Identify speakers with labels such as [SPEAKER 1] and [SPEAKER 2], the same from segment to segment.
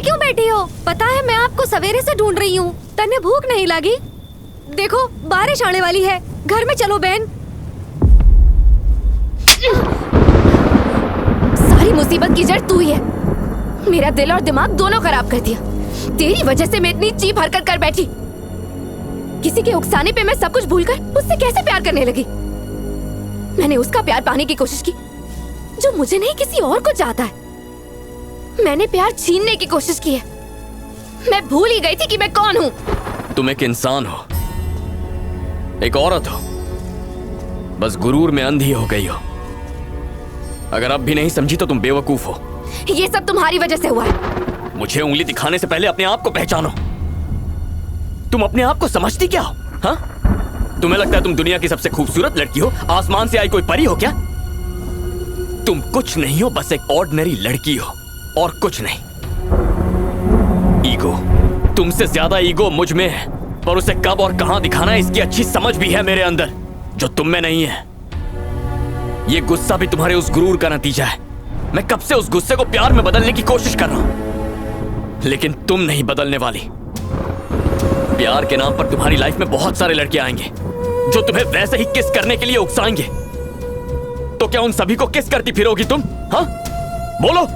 [SPEAKER 1] भूखे क्यों बैठी हो? पता है मैं आपको सवेरे से ढूंढ रही हूँ। तन्ने भूख नहीं लगी? देखो बारिश आने वाली है, घर में चलो बहन। सारी मुसीबत की जड़ तू ही है। मेरा दिल और दिमाग दोनों खराब कर दिया। तेरी वजह से मैं इतनी चीप हरकत कर बैठी। किसी के उकसाने पे मैं सब कुछ भूलकर उससे कैसे प्यार करने लगी। मैंने उसका प्यार पाने की कोशिश की जो मुझे नहीं किसी और को चाहता है। मैंने प्यार छीनने की कोशिश की है। मैं भूल ही गई थी कि मैं कौन हूँ।
[SPEAKER 2] तुम एक इंसान हो, एक औरत हो, बस गुरूर में अंधी हो गई हो। अगर अब भी नहीं समझी तो तुम बेवकूफ हो।
[SPEAKER 1] ये सब तुम्हारी वजह से हुआ है।
[SPEAKER 2] मुझे उंगली दिखाने से पहले अपने आप को पहचानो। तुम अपने आप को समझती क्या हो? हाँ? तुम्हें लगता है तुम दुनिया की सबसे खूबसूरत लड़की हो, आसमान से आई कोई परी हो क्या? तुम कुछ नहीं हो, बस एक ऑर्डिनरी लड़की हो और कुछ नहीं। ईगो, तुमसे ज्यादा ईगो मुझ में है, पर उसे कब और कहां दिखाना है इसकी अच्छी समझ भी है मेरे अंदर, जो तुम में नहीं है। ये गुस्सा भी तुम्हारे उस गुरूर का नतीजा है। मैं कब से उस गुस्से को प्यार में बदलने की कोशिश कर रहा हूं, लेकिन तुम नहीं बदलने वाली। प्यार के नाम पर तुम्हारी लाइफ में बहुत सारे लड़के आएंगे जो तुम्हें वैसे ही किस करने के लिए उकसाएंगे। तो क्या उन सभी को किस करती फिरोगी तुम? हाँ, बोलो।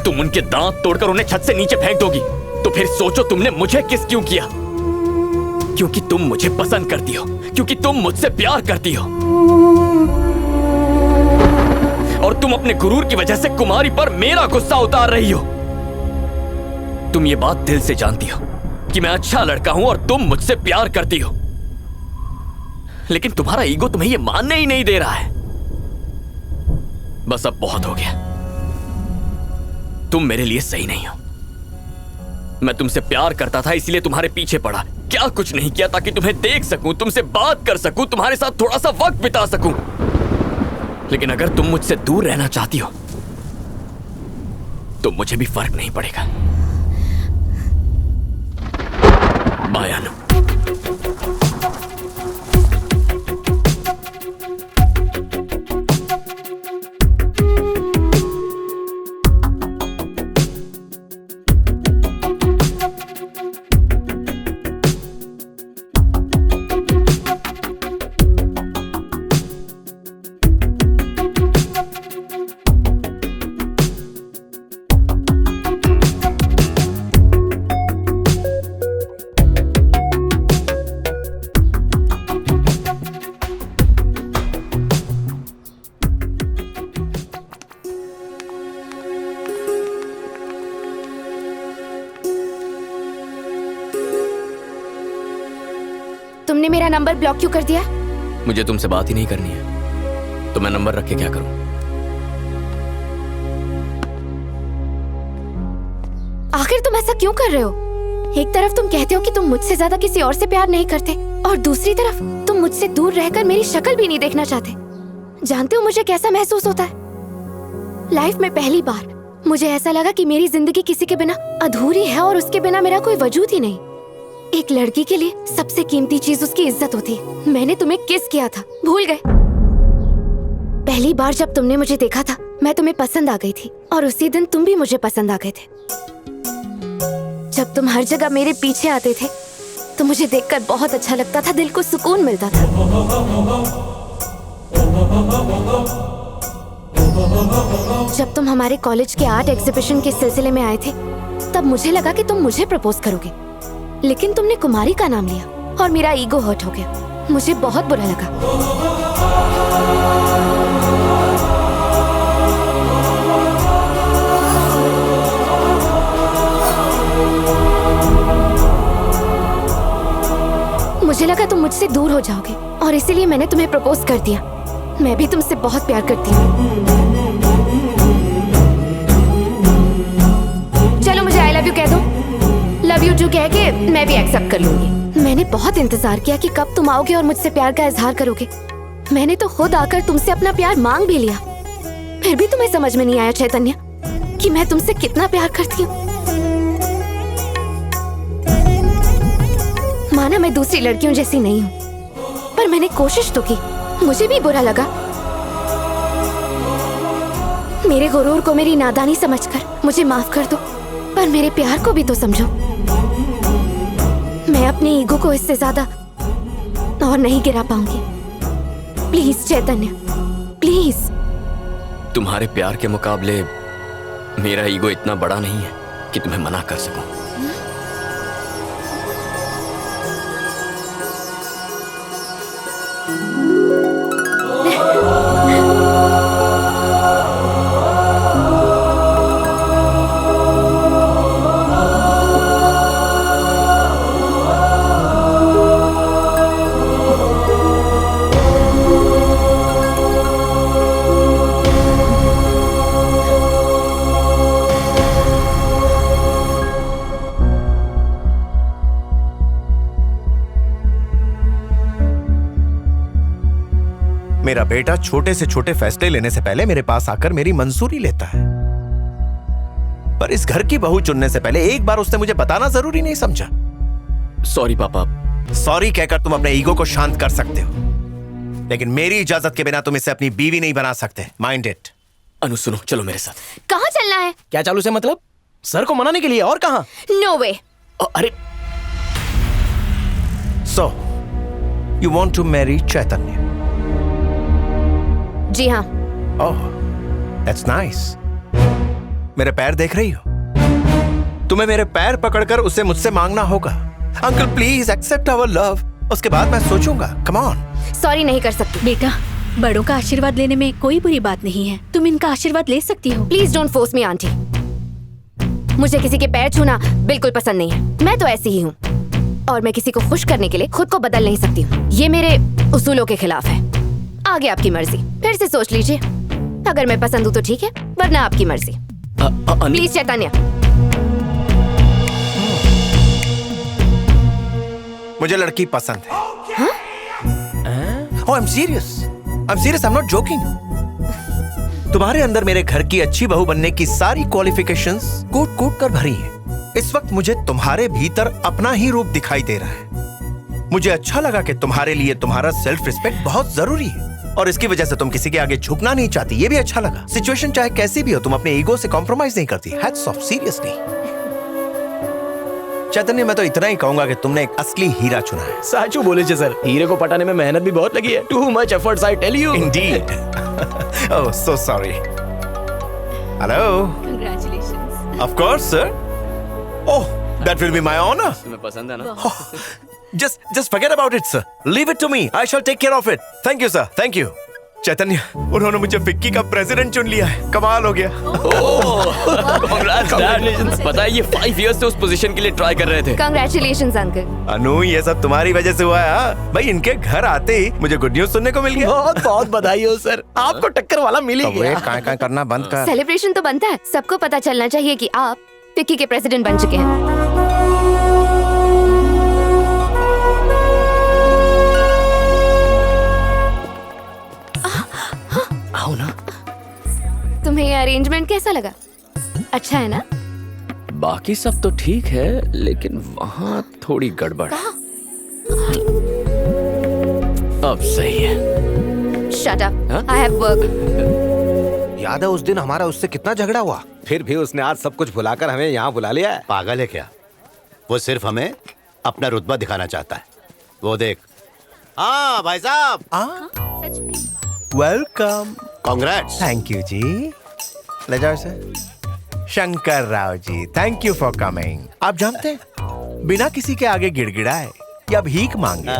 [SPEAKER 2] तुम उनके दांत तोड़कर उन्हें छत से नीचे फेंक दोगी, तो फिर सोचो तुमने मुझे किस क्यों किया? क्योंकि तुम मुझे पसंद करती हो, क्योंकि तुम मुझसे प्यार करती हो, और तुम अपने गुरूर की वजह से कुमारी पर मेरा गुस्सा उतार रही हो। तुम ये बात दिल से जानती हो कि मैं अच्छा लड़का हूं और तुम मुझसे प्यार करती हो, लेकिन तुम्हारा ईगो तुम्हें ये मानने ही नहीं दे रहा है। बस अब बहुत हो गया। तुम मेरे लिए सही नहीं हो। मैं तुमसे प्यार करता था इसलिए तुम्हारे पीछे पड़ा, क्या कुछ नहीं किया ताकि तुम्हें देख सकूं, तुमसे बात कर सकूं, तुम्हारे साथ थोड़ा सा वक्त बिता सकूं। लेकिन अगर तुम मुझसे दूर रहना चाहती हो तो मुझे भी फर्क नहीं पड़ेगा। बाय अनु।
[SPEAKER 1] तुमने मेरा नंबर ब्लॉक क्यों कर दिया?
[SPEAKER 2] मुझे तुमसे बात ही नहीं करनी है, तो मैं नंबर रख के क्या करूं?
[SPEAKER 1] आखिर तुम ऐसा क्यों कर रहे हो? एक तरफ तुम कहते हो कि तुम मुझसे ज्यादा किसी और से प्यार नहीं करते, और दूसरी तरफ तुम मुझसे दूर रहकर मेरी शक्ल भी नहीं देखना चाहते। जानते हो मुझे कैसा महसूस होता है? लाइफ में पहली बार मुझे ऐसा लगा कि मेरी जिंदगी किसी के बिना अधूरी है और उसके बिना मेरा कोई वजूद ही नहीं। एक लड़की के लिए सबसे कीमती चीज उसकी इज्जत होती है। मैंने तुम्हें किस किया था, भूल गए? पहली बार जब तुमने मुझे देखा था मैं तुम्हें पसंद आ गई थी, और उसी दिन तुम भी मुझे पसंद आ गए थे। जब तुम हर जगह मेरे पीछे आते थे तो मुझे देखकर बहुत अच्छा लगता था, दिल को सुकून मिलता था। जब तुम हमारे कॉलेज के आर्ट एग्जीबिशन के सिलसिले में आए थे तब मुझे लगा कि तुम मुझे प्रपोज करोगे, लेकिन तुमने कुमारी का नाम लिया और मेरा ईगो हर्ट हो गया। मुझे बहुत बुरा लगा। मुझे लगा तुम मुझसे दूर हो जाओगे और इसीलिए मैंने तुम्हें प्रपोज कर दिया। मैं भी तुमसे बहुत प्यार करती हूँ। चलो मुझे आई लव यू कह दो। लव यू टू कह के मैं भी एक्सेप्ट कर लूंगी। मैंने बहुत इंतजार किया कि कब तुम आओगे और मुझसे प्यार का इजहार करोगे। मैंने तो खुद आकर तुमसे अपना प्यार मांग भी लिया, फिर भी तुम्हें समझ में नहीं आया चैतन्य कि मैं तुमसे कितना प्यार करती हूँ। माना मैं दूसरी लड़कियों जैसी नहीं हूँ, पर मैंने कोशिश तो की। मुझे भी बुरा लगा। मेरे गुरूर को मेरी नादानी समझकर मुझे माफ कर दो। पर मेरे प्यार को भी तो समझो। मैं अपने ईगो को इससे ज्यादा और नहीं गिरा पाऊंगी। Please Chaitanya, please.
[SPEAKER 2] तुम्हारे प्यार के मुकाबले मेरा ईगो इतना बड़ा नहीं है कि तुम्हें मना कर सकूं।
[SPEAKER 3] मेरा बेटा छोटे से छोटे फैसले लेने से पहले मेरे पास आकर मेरी मंजूरी लेता है, पर इस घर की बहू चुनने से पहले एक बार उसने मुझे बताना जरूरी नहीं समझा।
[SPEAKER 2] सॉरी पापा।
[SPEAKER 3] सॉरी कहकर तुम अपने ईगो को शांत कर सकते हो, लेकिन मेरी इजाजत के बिना तुम इसे अपनी बीवी नहीं बना सकते। Mind it.
[SPEAKER 2] अनु सुनो, चलो मेरे साथ।
[SPEAKER 1] कहाँ चलना है?
[SPEAKER 4] क्या चालू से मतलब? सर को मनाने के लिए, और कहाँ?
[SPEAKER 1] No way.
[SPEAKER 2] अरे
[SPEAKER 3] so you want to marry Chaitanya?
[SPEAKER 1] जी हाँ।
[SPEAKER 3] Oh, that's nice. मेरे पैर देख रही हो? तुम्हें मेरे पैर पकड़कर उसे मुझसे मांगना होगा। Uncle please accept our love, उसके बाद मैं सोचूंगा। Come on.
[SPEAKER 1] सॉरी नहीं कर सकती।
[SPEAKER 5] बेटा, बड़ों का आशीर्वाद लेने में कोई बुरी बात नहीं है। तुम इनका आशीर्वाद ले सकती हो।
[SPEAKER 1] Please don't force me aunty. मुझे किसी के पैर छूना बिल्कुल पसंद नहीं है। मैं तो ऐसी ही हूँ, और मैं किसी को खुश करने के लिए खुद को बदल नहीं सकती हूँ। ये मेरे उसूलों के खिलाफ है। आगे आपकी मर्जी, फिर से सोच लीजिए। अगर मैं पसंद हूँ तो ठीक है, वरना आपकी मर्जी। प्लीज चैतन्य।
[SPEAKER 3] मुझे लड़की पसंद है। Oh, I'm serious. I'm not joking. तुम्हारे अंदर मेरे घर की अच्छी बहू बनने की सारी क्वालिफिकेशंस कूट कूट कर भरी हैं। इस वक्त मुझे तुम्हारे भीतर अपना ही रूप दिखाई दे रहा है। मुझे अच्छा लगा कि तुम्हारे लिए तुम्हारा सेल्फ रिस्पेक्ट बहुत जरूरी है, और इसकी वजह से तुम किसी के आगे झुकना नहीं चाहती। ये भी अच्छा लगा। सिचुएशन चाहे कैसी भी हो, तुम अपने ईगो से कॉम्प्रोमाइज नहीं करती। Hats off, seriously. चैतन्य, मैं तो इतना ही कहूंगा कि तुमने एक असली हीरा चुना है।
[SPEAKER 4] साचू बोले छे सर, हीरे को पटाने में मेहनत भी बहुत लगी है। Too much efforts, I tell you.
[SPEAKER 3] Indeed. Oh, so sorry. Hello.
[SPEAKER 5] Congratulations.
[SPEAKER 3] Of course, sir. Oh, that will be my honor.
[SPEAKER 2] तुम्हें पसंद है ना?
[SPEAKER 3] Just forget about it, sir. Leave it to me. I shall take care of it. Thank you, sir. Thank you. चैतन्य, उन्होंने मुझे FICCI का president चुन लिया है। कमाल हो गया।
[SPEAKER 2] Congratulations. पता है ये 5 years से उस पोजीशन के लिए ट्राई कर रहे थे।
[SPEAKER 1] Congratulations uncle.
[SPEAKER 3] अनु, ये सब तुम्हारी वजह से हुआ है। हाँ? भाई, इनके घर आते ही मुझे गुड न्यूज सुनने को मिल गया।
[SPEAKER 4] बहुत बहुत बधाई हो सर, आपको टक्कर वाला मिल ही गया।
[SPEAKER 3] काय करना बंद कर।
[SPEAKER 1] सेलिब्रेशन तो बनता है। सबको पता चलना चाहिए कि आप फिक्की के प्रेसिडेंट बन चुके हैं।
[SPEAKER 2] आओ ना।
[SPEAKER 1] तुम्हें ये अरेंजमेंट कैसा लगा? अच्छा है ना?
[SPEAKER 2] बाकी सब तो ठीक है, लेकिन वहाँ थोड़ी गड़बड़ है। अब सही है।
[SPEAKER 1] Shut up.
[SPEAKER 2] हाँ?
[SPEAKER 1] I have work.
[SPEAKER 6] याद है उस दिन हमारा उससे कितना झगड़ा हुआ? फिर भी उसने आज सब कुछ भुलाकर हमें यहाँ बुला लिया है।
[SPEAKER 7] पागल है क्या? वो सिर्फ हमें अपना रुतबा दिखाना चाहता है। वो देख। हाँ भाई साहब।
[SPEAKER 5] सच में?
[SPEAKER 3] Welcome.
[SPEAKER 7] Congrats.
[SPEAKER 3] Thank you ji. ले जाओ sir. Shankar Rao ji, thank you for coming. आप जानते हैं, बिना किसी के आगे गिड़गिड़ाए या भीख मांगे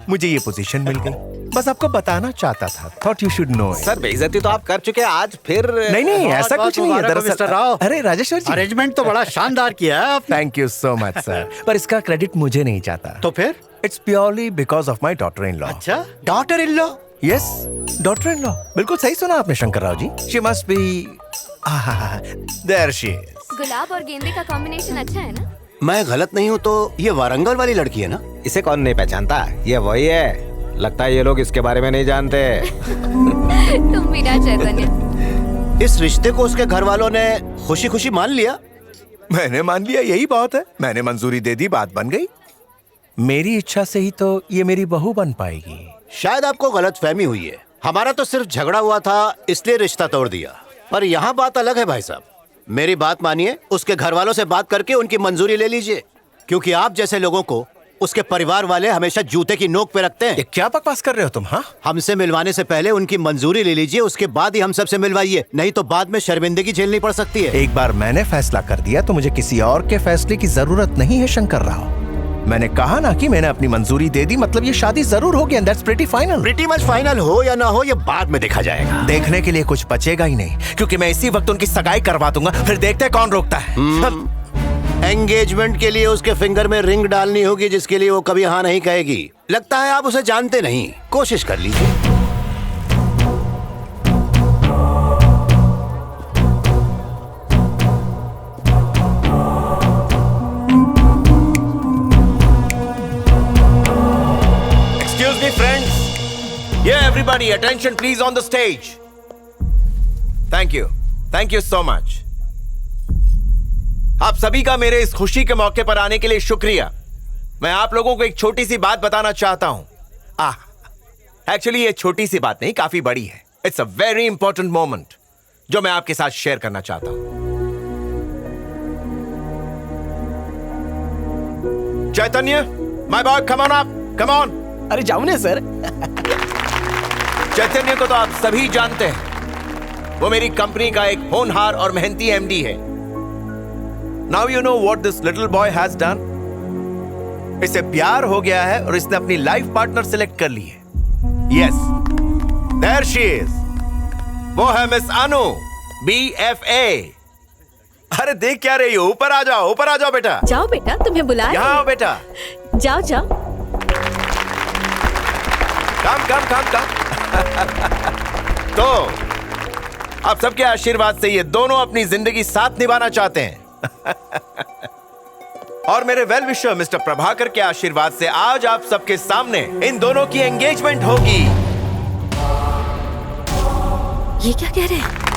[SPEAKER 3] मुझे ये पोजीशन मिल गई। बस आपको बताना चाहता था। Thought you should know.
[SPEAKER 6] Sir, बेइज्जती तो आप कर चुके हैं, आज फिर
[SPEAKER 3] नहीं, ऐसा कुछ नहीं है दरअसल।
[SPEAKER 7] मिस्टर राव।
[SPEAKER 3] अरे राजेश्वर जी,
[SPEAKER 7] अरेंजमेंट तो बड़ा शानदार किया है आपने।
[SPEAKER 3] Thank you so much sir, पर इसका क्रेडिट मुझे नहीं चाहता।
[SPEAKER 7] तो फिर?
[SPEAKER 3] It's purely because of my daughter in law.
[SPEAKER 7] अच्छा, daughter in law?
[SPEAKER 3] Yes, daughter in law. बिल्कुल सही सुना आपने Shankar Rao ji. She must be there she is.
[SPEAKER 1] गुलाब और गेंदे का कॉम्बिनेशन अच्छा है ना?
[SPEAKER 7] मैं गलत नहीं हूँ तो ये वारंगल वाली लड़की है ना?
[SPEAKER 6] इसे कौन नहीं पहचानता? ये वही है। लगता है ये लोग इसके बारे में नहीं जानते।
[SPEAKER 1] तुम भी ना चैतन्य।
[SPEAKER 7] इस रिश्ते को उसके घर वालों ने खुशी खुशी मान लिया।
[SPEAKER 3] मैंने मान लिया, यही बात है। मैंने मंजूरी दे दी, बात बन गई। मेरी इच्छा से ही तो ये मेरी बहू बन पाएगी।
[SPEAKER 7] शायद आपको गलतफहमी हुई है। हमारा तो सिर्फ झगड़ा हुआ था, इसलिए रिश्ता तोड़ दिया। पर यहाँ बात अलग है भाई साहब। मेरी बात मानिए, उसके घर वालों से बात करके उनकी मंजूरी ले लीजिए, क्योंकि आप जैसे लोगों को उसके परिवार वाले हमेशा जूते की नोक पे रखते हैं।
[SPEAKER 3] ये क्या बकवास कर रहे हो तुम? हाँ,
[SPEAKER 7] हमसे मिलवाने से पहले उनकी मंजूरी ले लीजिए, उसके बाद ही हम सबसे मिलवाइए, नहीं तो बाद में शर्मिंदगी झेलनी पड़ सकती है।
[SPEAKER 3] एक बार मैंने फैसला कर दिया तो मुझे किसी और के फैसले की जरूरत नहीं है शंकर राव। मैंने कहा ना कि मैंने अपनी मंजूरी दे दी, मतलब ये शादी जरूर होगी, and that's pretty final.
[SPEAKER 7] Pretty much final हो या ना हो, ये बाद में देखा जाएगा।
[SPEAKER 3] देखने के लिए कुछ बचेगा ही नहीं, क्योंकि मैं इसी वक्त उनकी सगाई करवा दूंगा, फिर देखते हैं कौन रोकता है।
[SPEAKER 7] एंगेजमेंट के लिए उसके फिंगर में रिंग डालनी होगी, जिसके लिए वो कभी हाँ नहीं कहेगी। लगता है आप उसे जानते नहीं, कोशिश कर लीजिए।
[SPEAKER 3] Excuse me, friends. Yeah, everybody, attention please on the stage. Thank you so much. आप सभी का मेरे इस खुशी के मौके पर आने के लिए शुक्रिया। मैं आप लोगों को एक छोटी सी बात बताना चाहता हूं। एक्चुअली ये छोटी सी बात नहीं, काफी बड़ी है। It's a very important moment जो मैं आपके साथ शेयर करना चाहता हूं। Chaitanya, my boy, come on up, come on.
[SPEAKER 4] अरे जाओ ना सर।
[SPEAKER 3] चैतन्य को तो आप सभी जानते हैं, वो मेरी कंपनी का एक होनहार और मेहनती एमडी है। Now you know what this little boy has done? इसे प्यार हो गया है और इसने अपनी लाइफ पार्टनर सिलेक्ट कर ली है। Yes, there she is. वो है मिस अनु, BFA। अरे देख क्या रही हो? ऊपर आ जाओ, ऊपर आ जाओ बेटा।
[SPEAKER 5] जाओ बेटा, तुम्हें बुला रहे
[SPEAKER 3] यहाँ आओ बेटा।
[SPEAKER 5] हैं। जाओ जाओ।
[SPEAKER 3] काम। तो आप सबके आशीर्वाद से ये दोनों अपनी जिंदगी साथ निभाना चाहते हैं। और मेरे वेल विशर मिस्टर प्रभाकर के आशीर्वाद से आज आप सबके सामने इन दोनों की एंगेजमेंट होगी।
[SPEAKER 5] ये क्या कह रहे हैं?